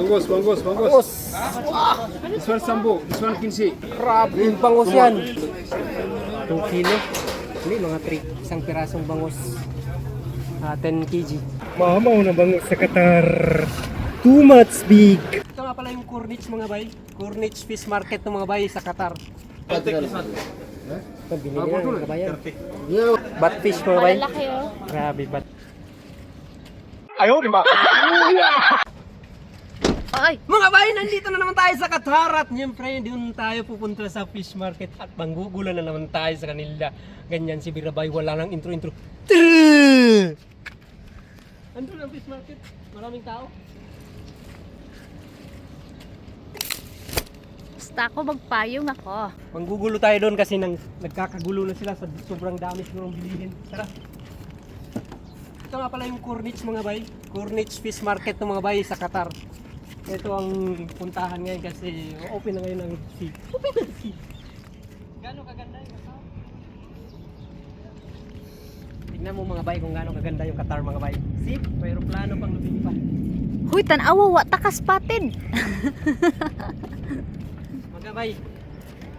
Bangus, bangus, bangus. Bangus! This one sambu, this one kinsi. Grabe yung bangus yan. 2 kilo. Hindi, mga 3. Isang pirasong bangus. 10 kg. Mamaw na bangus sa Qatar. Too much big. Ito nga pala yung Corniche mga bay. Corniche Fish Market ng mga bay sa Qatar. Ito, binili na ng kabayan. Batfish mga bay. Malalaki oh. Grabe, bat. Ay! Mga bay, nandito na naman tayo sa Qatar at siyempre doon tayo pupunta sa fish market at manggugulan na naman tayo sa kanila. Ganyan si Birabay, wala nang intro-intro. Andun ang fish market, maraming tao. Basta ako magpayong ako. Manggugulo tayo doon kasi nagkakagulo na sila sa sobrang dami sigurong bilihin. Tara. Ito nga pala yung Corniche mga bay. Corniche Fish Market ng mga bay sa Qatar. Ito ang puntahan ngayon kasi open na ngayon ang sea. Open na sea. Gano'ng kaganda yung Qatar? Tignan mo mga bay kung gano'ng kaganda yung Qatar mga bay. See? May aeroplano pang lumilipad. Huy, tanawa, wa takas patin. Mga bay,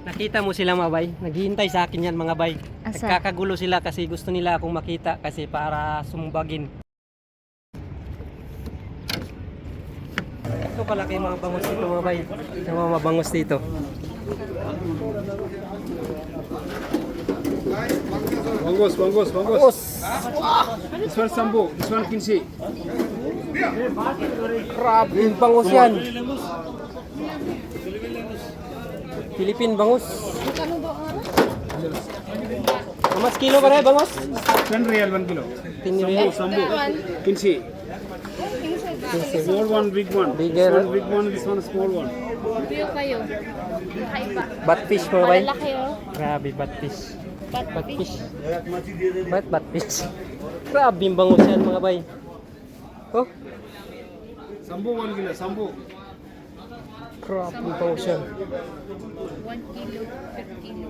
nakita mo sila mga bay. Naghihintay sa akin yan mga bay. Asa? Nagkakagulo sila kasi gusto nila akong makita kasi para sumbagin. Ito pala kayo mga bangus dito mga bay. Yung mga mabangus dito. Bangus, bangus, bangus. Bangus! This one sambu, this one kinsi. Grabe yung bangus yan. Philippine bangus. Mas kilo ba rin bangus? 10 real 1 kilo. 10 real. Sambu, kinsi. Small one, big one. Bigger. This one big one, this one small one. Review kayo. Kakaiba. Batfish mga bay. Malalaki oh. Grabe batfish. Batfish. Batfish. Grabe yung bangus yan mga bay. Oh, Sambu 1 kilo, sambu. grabe yung bangus yan. 1 kilo per kilo.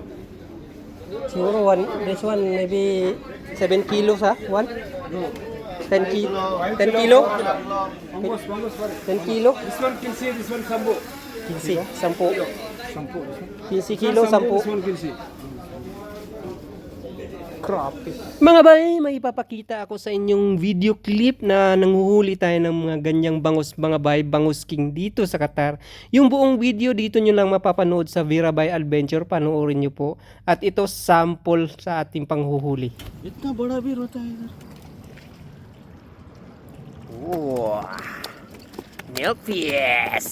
Siguro this one maybe 7 kilos ha? 1? 10 kilo? 10 kilo? Bangus, bangus. 10 kilo? This one kinsi, this one sambu. 15, 10. Sampu. 15 kilo, 10. This one kinsi. Grabe. Mga bay, may ipapakita ako sa inyong video clip na nanguhuli tayo ng mga ganyang bangus, mga bay, bangus king dito sa Qatar. Yung buong video dito nyo lang mapapanood sa Virabay Adventure, panoorin nyo po. At ito sample sa ating panghuhuli. इतना बड़ा भी होता है इधर. Wow. Milkfish.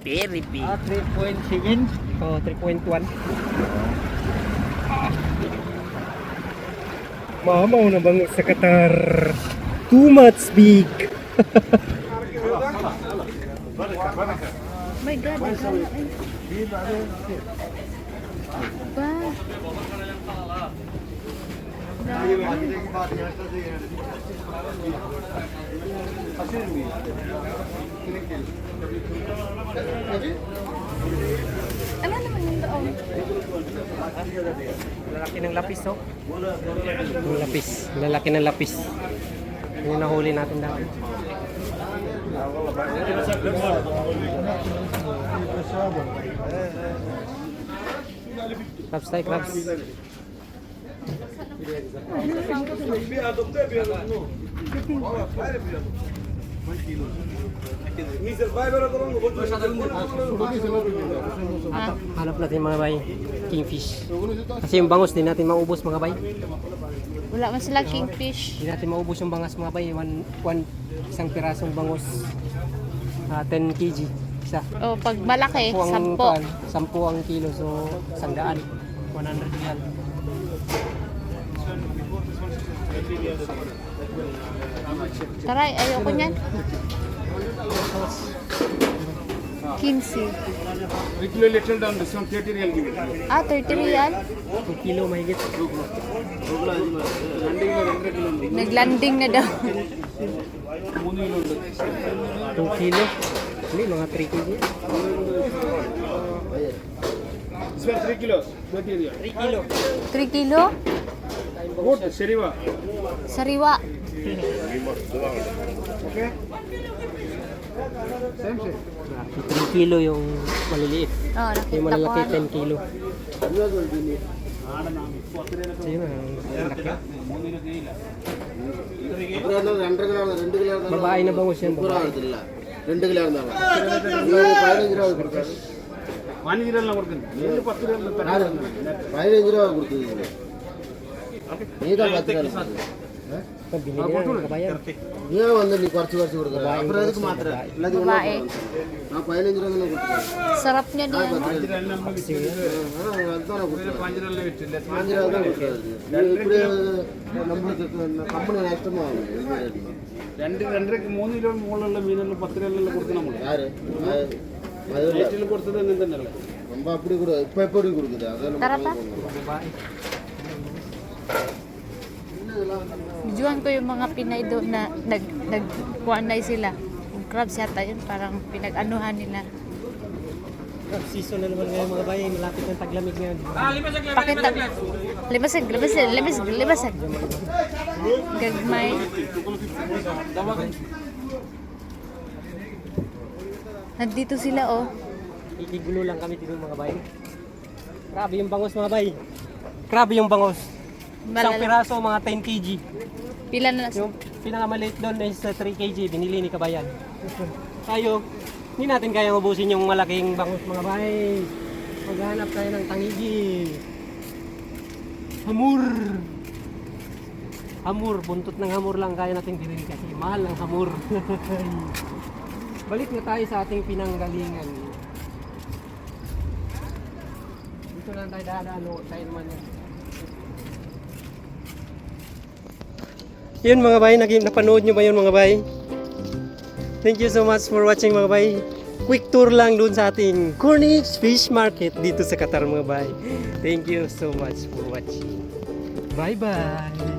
Very big. 3.7. Oh, 3.1. Mamaw na bangus sa Qatar. Too much big. My God. Ba? Ano naman yung doon? Lalaki ng lapis, oh. Yung lapis. Lalaki ng lapis. Yung nahuli natin dati. Crabs tayo, crabs. Hanap natin mga bay, kingfish. Kasi yung bangus din natin maubos mga bay. Wala man sila kingfish. Hindi natin maubos yung bangas mga bay. Isang pirasong bangus. 10 kg. Isa. Oh, pag malaki, 10. 10 ang kilo. So, 100. 100 yan. Taray, ayoko niyan. 15. Little little down, this one 30 real give it. Ah, 30 real? 2 kilo mahigit. Naglanding na daw. 2 kilo. Hindi, mga 3 kg. This one 3 kilos. 30 real. 3 kilo. 3 kilo? Good, Sheriwa. Sariwa. Okay? Same same. 3 kilo yung maliliit. Oh, Yung nakita ko. malalaki 10 kilo. ആടെ നാം പത്തിരേ So yun, ang laki. മൂന്നിലൊക്കെ ഇല്ല. Babae na bangus yan. Babae. 2 കിലോ 15 രൂപ കൊടുക്കാറ് 15 രൂപ കൊടുക്കുന്നത് 10 രൂപ 15 രൂപ കൊടുക്കുന്നത് നീതാ 10 രൂപ Binili na ng kabayan. നീ വന്ന് നീ കുറച്ച് കൊടുക്കുക അപ്പുറം അതൊക്കെ മാത്രമേ Babae. ആ 15 രൂപ തന്നെ കൊടുക്കുന്നത് Sarap niya din. അഞ്ച് രൂപ നമ്മൾ വിറ്റില്ല. அதுதான் கொடுக்குறது 5 രൂപ വിറ്റില്ല. 5 രൂപ தான் கொடுக்குறது இப்படி நம்மளுக்கு கம்பெனி நஷ்டமாகும் രണ്ട് രണ്ടരക്ക് 3 കിലോ മുകളിലുള്ള മീനെല്ലാം 10 രൂപ കൊടുക്കണം നമ്മൾ. யாரு அது റേറ്റിൽ കൊടുത്തത് അങ്ങനെ തന്നെയല്ലേ. ரொம்ப அப்படி கூட இப்ப எப்படி கொடுக்குது அதான் Tara pa. Babae. Bijuan ko yung mga Pinay doon na nagkuanay sila. Yung crabs yata yun, parang pinag-anuhan nila. Season na naman ngayon mga bayan. Malapit ng taglamig ngayon. Pakita. Libasag. Gagmay. Nandito sila oh. Ikigulo lang kami dito mga bayan. Grabe yung bangos mga bay. Grabe yung bangos. Isang Malala- piraso mga 10 kg. Pila na Yung pinakamaliit doon is 3 kg. Binili ni kabayan. Tayo, hindi natin kaya mabusin yung malaking bangus mga bay. Maghanap tayo ng tangigi. Hamur. Hamur. Buntot ng hamur lang kaya natin bilhin kasi mahal ang hamur. Balik na tayo sa ating pinanggalingan. Dito lang tayo dadaan. Tayo naman yan. Yun mga bay, napanood nyo ba yun mga bay? Thank you so much for watching mga bay. Quick tour lang dun sa ating Corniche Fish Market dito sa Qatar mga bay. Thank you so much for watching. Bye bye!